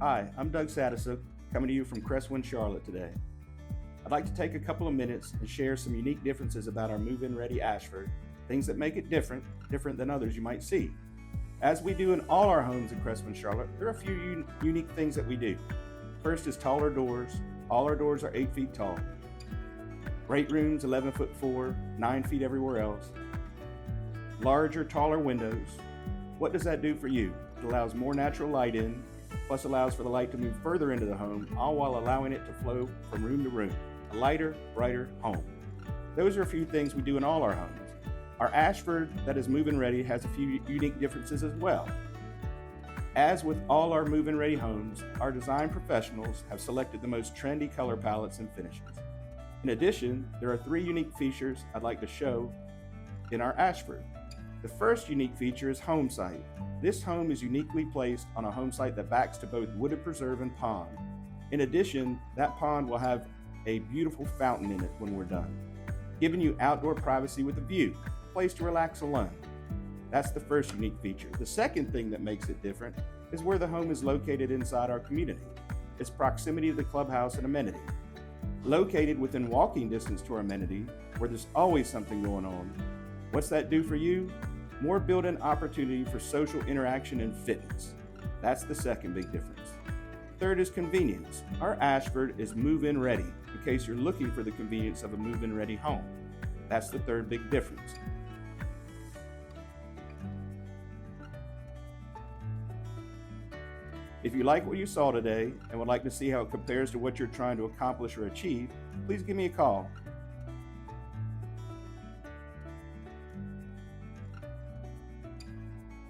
Hi, I'm Doug Sadisuk, coming to you from Cresswind, Charlotte today. I'd like to take a couple of minutes and share some unique differences about our move-in ready Ashford, things that make it different than others you might see. As we do in all our homes in Cresswind, Charlotte, there are a few unique things that we do. First is taller doors. All our doors are 8 feet tall. Great rooms, 11'4", 9 feet everywhere else. Larger, taller windows. What does that do for you? It allows more natural light in, plus allows for the light to move further into the home, all while allowing it to flow from room to room. A lighter, brighter home. Those are a few things we do in all our homes. Our Ashford that is move-in ready has a few unique differences as well. As with all our move-in ready homes, our design professionals have selected the most trendy color palettes and finishes. In addition, there are 3 unique features I'd like to show in our Ashford. The first unique feature is home site. This home is uniquely placed on a home site that backs to both wooded preserve and pond. In addition, that pond will have a beautiful fountain in it when we're done, giving you outdoor privacy with a view, a place to relax alone. That's the first unique feature. The second thing that makes it different is where the home is located inside our community. Its proximity to the clubhouse and amenity. Located within walking distance to our amenity, where there's always something going on. What's that do for you? More built-in opportunity for social interaction and fitness. That's the second big difference. Third is convenience. Our Ashford is move-in ready in case you're looking for the convenience of a move-in ready home. That's the third big difference. If you like what you saw today and would like to see how it compares to what you're trying to accomplish or achieve, please give me a call.